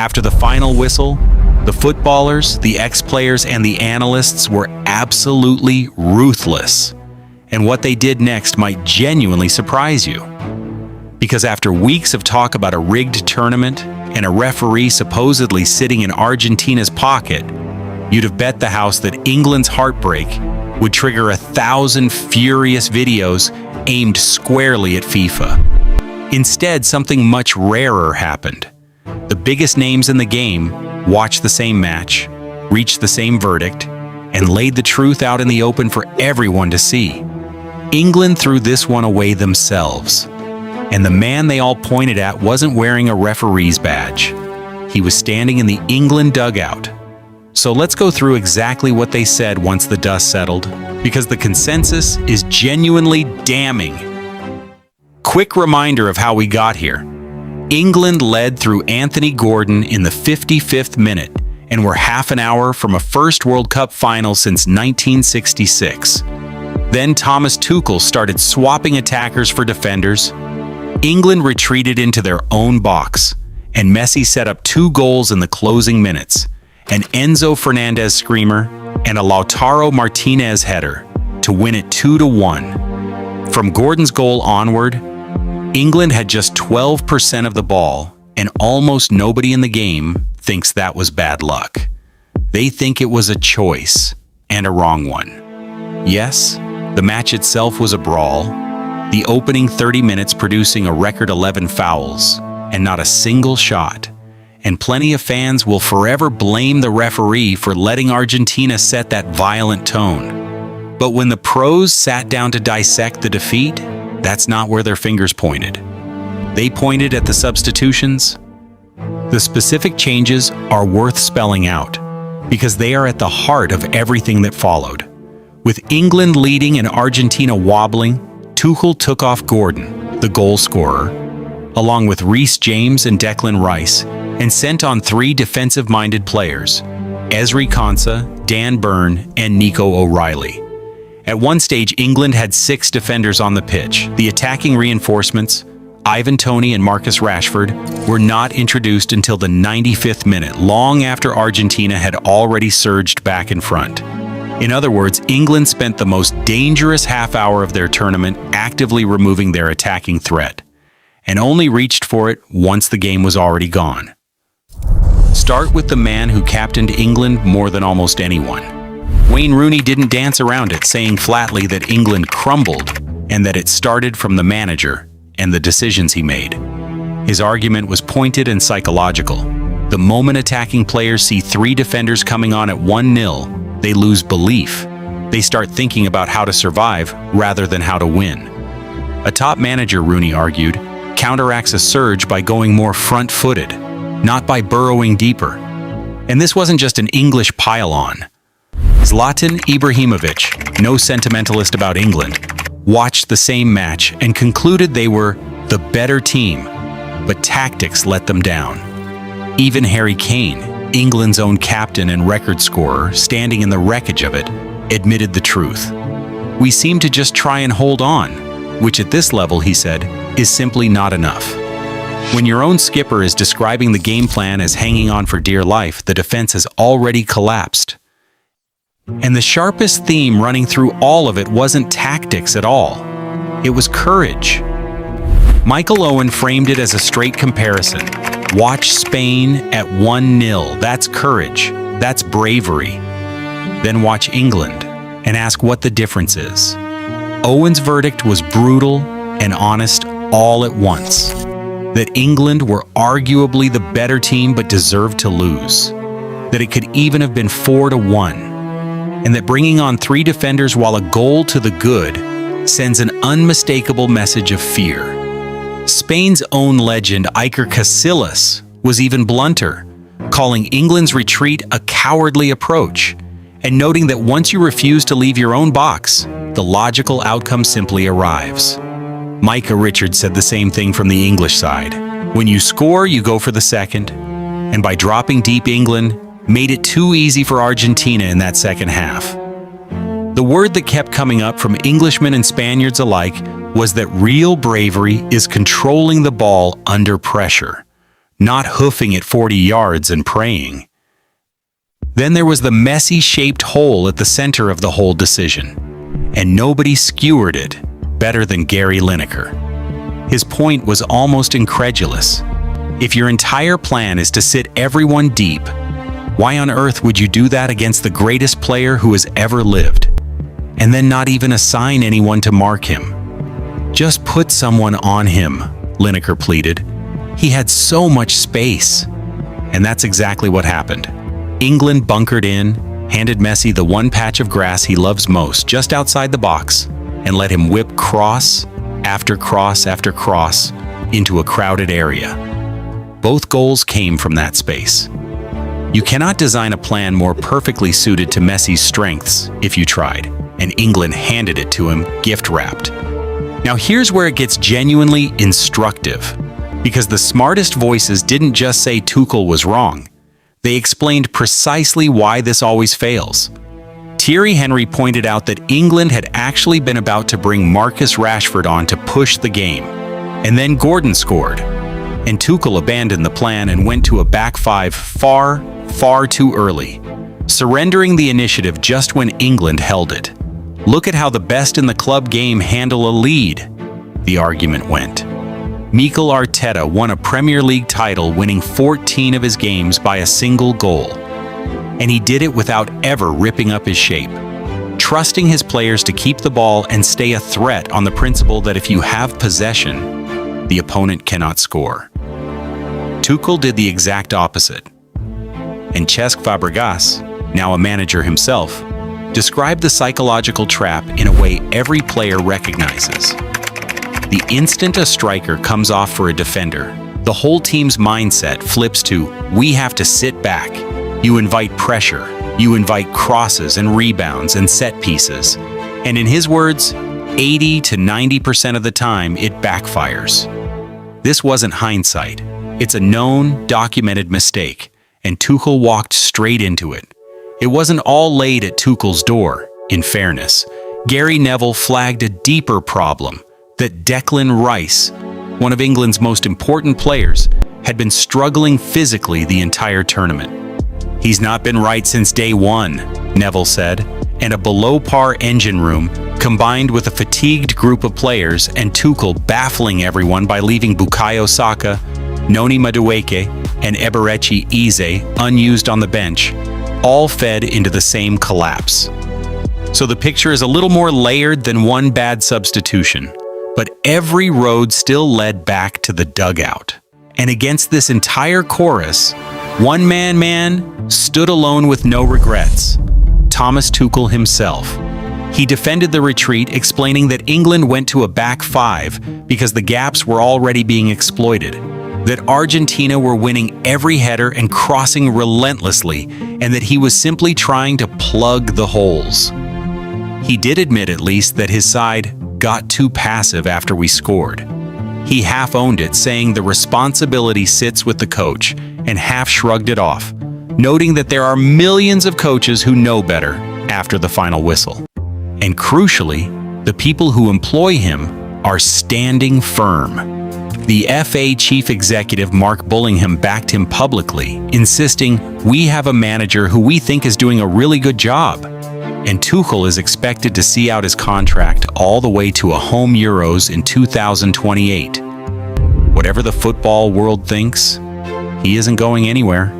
After the final whistle, the footballers, the ex-players, and the analysts were absolutely ruthless. And what they did next might genuinely surprise you. Because after weeks of talk about a rigged tournament and a referee supposedly sitting in Argentina's pocket, you'd have bet the house that England's heartbreak would trigger 1,000 furious videos aimed squarely at FIFA. Instead, something much rarer happened. The biggest names in the game watched the same match, reached the same verdict, and laid the truth out in the open for everyone to see. England threw this one away themselves. And the man they all pointed at wasn't wearing a referee's badge. He was standing in the England dugout. So let's go through exactly what they said once the dust settled, because the consensus is genuinely damning. Quick reminder of how we got here. England led through Anthony Gordon in the 55th minute and were half an hour from a first World Cup final since 1966. Then Thomas Tuchel started swapping attackers for defenders. England retreated into their own box, and Messi set up 2 goals in the closing minutes, an Enzo Fernandez screamer and a Lautaro Martinez header to win it 2-1. From Gordon's goal onward, England had just 12% of the ball, and almost nobody in the game thinks that was bad luck. They think it was a choice, and a wrong one. Yes, the match itself was a brawl, the opening 30 minutes producing a record 11 fouls, and not a single shot. And plenty of fans will forever blame the referee for letting Argentina set that violent tone. But when the pros sat down to dissect the defeat, that's not where their fingers pointed. They pointed at the substitutions. The specific changes are worth spelling out, because they are at the heart of everything that followed. With England leading and Argentina wobbling, Tuchel took off Gordon, the goal scorer, along with Reece James and Declan Rice, and sent on 3 defensive-minded players, Ezri Konsa, Dan Burn, and Nico O'Reilly. At one stage, England had 6 defenders on the pitch. The attacking reinforcements, Ivan Toney and Marcus Rashford, were not introduced until the 95th minute, long after Argentina had already surged back in front. In other words, England spent the most dangerous half hour of their tournament actively removing their attacking threat, and only reached for it once the game was already gone. Start with the man who captained England more than almost anyone. Wayne Rooney didn't dance around it, saying flatly that England crumbled and that it started from the manager and the decisions he made. His argument was pointed and psychological. The moment attacking players see 3 defenders coming on at 1-0, they lose belief. They start thinking about how to survive rather than how to win. A top manager, Rooney argued, counteracts a surge by going more front-footed, not by burrowing deeper. And this wasn't just an English pile-on. Zlatan Ibrahimovic, no sentimentalist about England, watched the same match and concluded they were the better team, but tactics let them down. Even Harry Kane, England's own captain and record scorer, standing in the wreckage of it, admitted the truth. We seem to just try and hold on, which at this level, he said, is simply not enough. When your own skipper is describing the game plan as hanging on for dear life, the defense has already collapsed. And the sharpest theme running through all of it wasn't tactics at all. It was courage. Michael Owen framed it as a straight comparison. Watch Spain at 1-0. That's courage. That's bravery. Then watch England and ask what the difference is. Owen's verdict was brutal and honest all at once. That England were arguably the better team but deserved to lose. That it could even have been 4-1. And that bringing on 3 defenders while a goal to the good sends an unmistakable message of fear. Spain's own legend Iker Casillas was even blunter, calling England's retreat a cowardly approach, and noting that once you refuse to leave your own box, the logical outcome simply arrives. Micah Richards said the same thing from the English side. When you score, you go for the second, and by dropping deep, England made it too easy for Argentina in that second half. The word that kept coming up from Englishmen and Spaniards alike was that real bravery is controlling the ball under pressure, not hoofing it 40 yards and praying. Then there was the Messi-shaped hole at the center of the whole decision, and nobody skewered it better than Gary Lineker. His point was almost incredulous. If your entire plan is to sit everyone deep, why on earth would you do that against the greatest player who has ever lived? And then not even assign anyone to mark him. Just put someone on him, Lineker pleaded. He had so much space. And that's exactly what happened. England bunkered in, handed Messi the one patch of grass he loves most just outside the box, and let him whip cross after cross after cross into a crowded area. Both goals came from that space. You cannot design a plan more perfectly suited to Messi's strengths if you tried, and England handed it to him gift-wrapped. Now here's where it gets genuinely instructive, because the smartest voices didn't just say Tuchel was wrong. They explained precisely why this always fails. Thierry Henry pointed out that England had actually been about to bring Marcus Rashford on to push the game, and then Gordon scored. And Tuchel abandoned the plan and went to a back five far too early, surrendering the initiative just when England held it. Look at how the best in the club game handle a lead, the argument went. Mikel Arteta won a Premier League title, winning 14 of his games by a single goal. And he did it without ever ripping up his shape, trusting his players to keep the ball and stay a threat on the principle that if you have possession, the opponent cannot score. Tuchel did the exact opposite. And Cesc Fabregas, now a manager himself, described the psychological trap in a way every player recognizes. The instant a striker comes off for a defender, the whole team's mindset flips to, we have to sit back. You invite pressure, you invite crosses and rebounds and set pieces. And in his words, 80 to 90% of the time, it backfires. This wasn't hindsight. It's a known, documented mistake, and Tuchel walked straight into it. It wasn't all laid at Tuchel's door, in fairness. Gary Neville flagged a deeper problem, that Declan Rice, one of England's most important players, had been struggling physically the entire tournament. He's not been right since day one, Neville said, and a below-par engine room, combined with a fatigued group of players and Tuchel baffling everyone by leaving Bukayo Saka, Noni Madueke, and Eberechi Eze unused on the bench, all fed into the same collapse. So the picture is a little more layered than one bad substitution, but every road still led back to the dugout. And against this entire chorus, one man stood alone with no regrets, Thomas Tuchel himself. He defended the retreat, explaining that England went to a back five because the gaps were already being exploited, that Argentina were winning every header and crossing relentlessly, and that he was simply trying to plug the holes. He did admit at least that his side got too passive after we scored. He half owned it, saying the responsibility sits with the coach, and half shrugged it off, noting that there are millions of coaches who know better after the final whistle. And crucially, the people who employ him are standing firm. The FA chief executive Mark Bullingham backed him publicly, insisting, "We have a manager who we think is doing a really good job." And Tuchel is expected to see out his contract all the way to a home Euros in 2028. Whatever the football world thinks, he isn't going anywhere.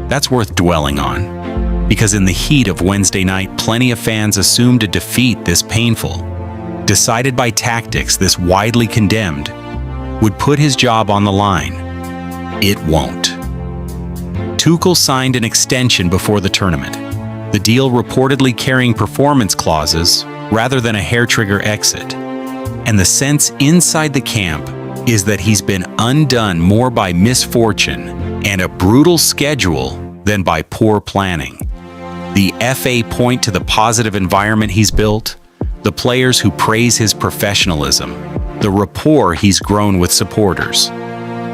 That's worth dwelling on, because in the heat of Wednesday night, plenty of fans assumed a defeat this painful, decided by tactics this widely condemned, would put his job on the line. It won't. Tuchel signed an extension before the tournament, the deal reportedly carrying performance clauses rather than a hair-trigger exit. And the sense inside the camp is that he's been undone more by misfortune and a brutal schedule than by poor planning. The FA point to the positive environment he's built, the players who praise his professionalism, the rapport he's grown with supporters.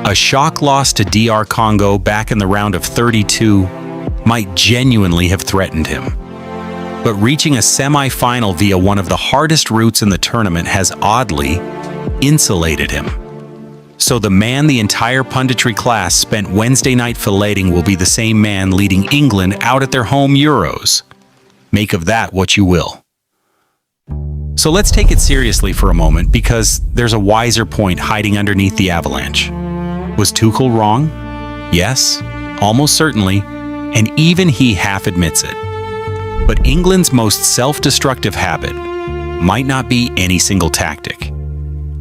A shock loss to DR Congo back in the round of 32 might genuinely have threatened him. But reaching a semi-final via one of the hardest routes in the tournament has oddly insulated him. So the man the entire punditry class spent Wednesday night filleting will be the same man leading England out at their home Euros. Make of that what you will. So let's take it seriously for a moment, because there's a wiser point hiding underneath the avalanche. Was Tuchel wrong? Yes, almost certainly, and even he half admits it. But England's most self-destructive habit might not be any single tactic.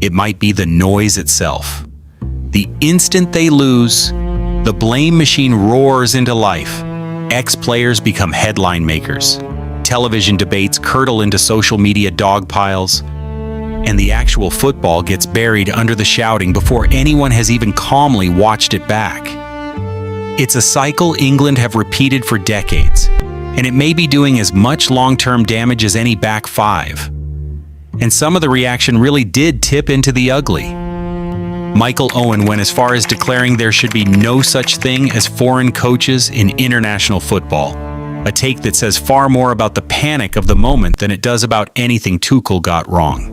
It might be the noise itself. The instant they lose, the blame machine roars into life. Ex-players become headline makers. Television debates curdle into social media dog piles, and the actual football gets buried under the shouting before anyone has even calmly watched it back. It's a cycle England have repeated for decades, and it may be doing as much long-term damage as any back five. And some of the reaction really did tip into the ugly. Michael Owen went as far as declaring there should be no such thing as foreign coaches in international football. A take that says far more about the panic of the moment than it does about anything Tuchel got wrong.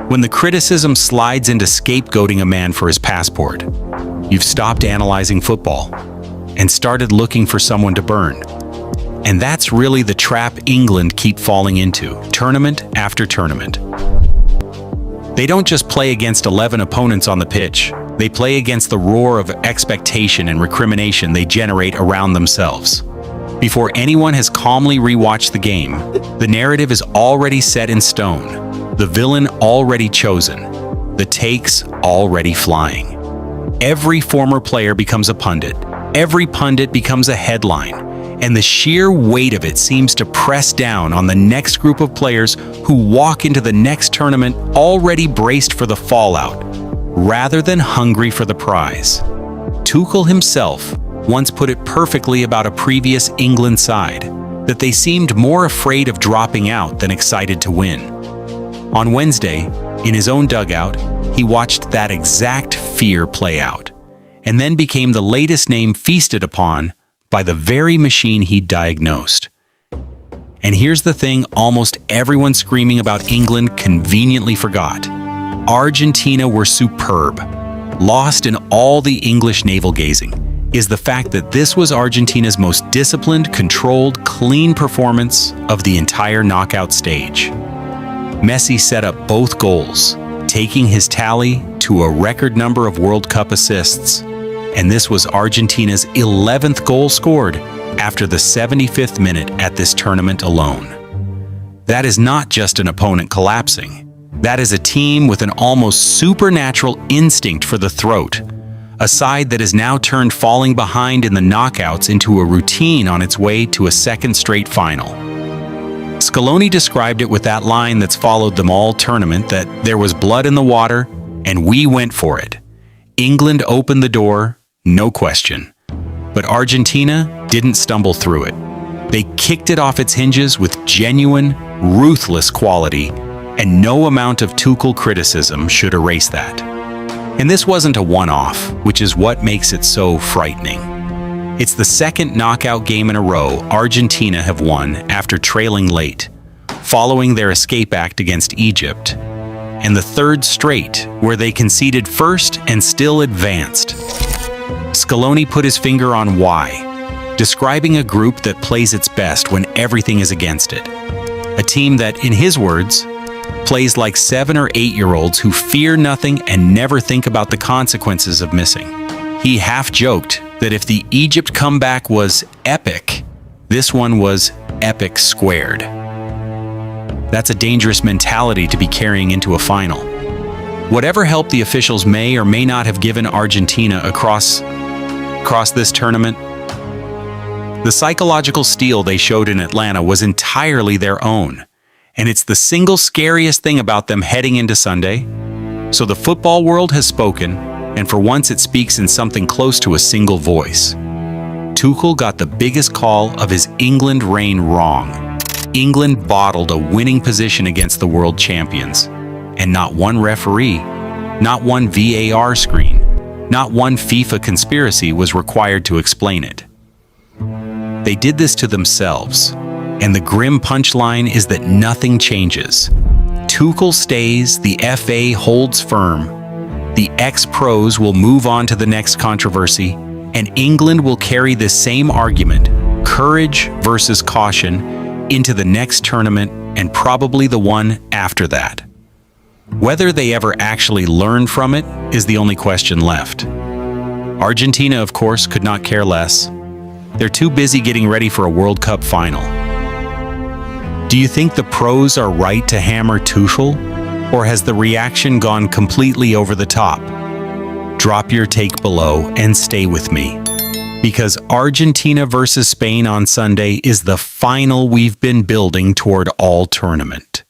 When the criticism slides into scapegoating a man for his passport, you've stopped analyzing football and started looking for someone to burn. And that's really the trap England keep falling into, tournament after tournament. They don't just play against 11 opponents on the pitch, they play against the roar of expectation and recrimination they generate around themselves. Before anyone has calmly rewatched the game, the narrative is already set in stone, the villain already chosen, the takes already flying. Every former player becomes a pundit, every pundit becomes a headline, and the sheer weight of it seems to press down on the next group of players who walk into the next tournament already braced for the fallout, rather than hungry for the prize. Tuchel himself once put it perfectly about a previous England side, that they seemed more afraid of dropping out than excited to win. On Wednesday, in his own dugout, he watched that exact fear play out, and then became the latest name feasted upon by the very machine he diagnosed. And here's the thing almost everyone screaming about England conveniently forgot. Argentina were superb. Lost in all the English navel-gazing is the fact that this was Argentina's most disciplined, controlled, clean performance of the entire knockout stage. Messi set up both goals, taking his tally to a record number of World Cup assists, and this was Argentina's 11th goal scored after the 75th minute at this tournament alone. That is not just an opponent collapsing. That is a team with an almost supernatural instinct for the throat, a side that has now turned falling behind in the knockouts into a routine on its way to a second straight final. Scaloni described it with that line that's followed them all tournament, that there was blood in the water, and we went for it. England opened the door, no question. But Argentina didn't stumble through it. They kicked it off its hinges with genuine, ruthless quality, and no amount of Tuchel criticism should erase that. And this wasn't a one-off, which is what makes it so frightening. It's the second knockout game in a row Argentina have won after trailing late, following their escape act against Egypt, and the third straight where they conceded first and still advanced. Scaloni put his finger on why, describing a group that plays its best when everything is against it. A team that, in his words, plays like 7 or 8-year-olds who fear nothing and never think about the consequences of missing. He half joked that if the Egypt comeback was epic, this one was epic squared. That's a dangerous mentality to be carrying into a final. Whatever help the officials may or may not have given Argentina across this tournament, the psychological steel they showed in Atlanta was entirely their own. And it's the single scariest thing about them heading into Sunday. So the football world has spoken, and for once it speaks in something close to a single voice. Tuchel got the biggest call of his England reign wrong. England bottled a winning position against the world champions, and not one referee, not one VAR screen, not one FIFA conspiracy was required to explain it. They did this to themselves. And the grim punchline is that nothing changes. Tuchel stays, the FA holds firm. the ex-pros will move on to the next controversy, and England will carry this same argument, courage versus caution, into the next tournament and probably the one after that. Whether they ever actually learn from it is the only question left. Argentina, of course, could not care less. They're too busy getting ready for a World Cup final. Do you think the pros are right to hammer Tuchel, or has the reaction gone completely over the top? Drop your take below and stay with me, because Argentina versus Spain on Sunday is the final we've been building toward all tournament.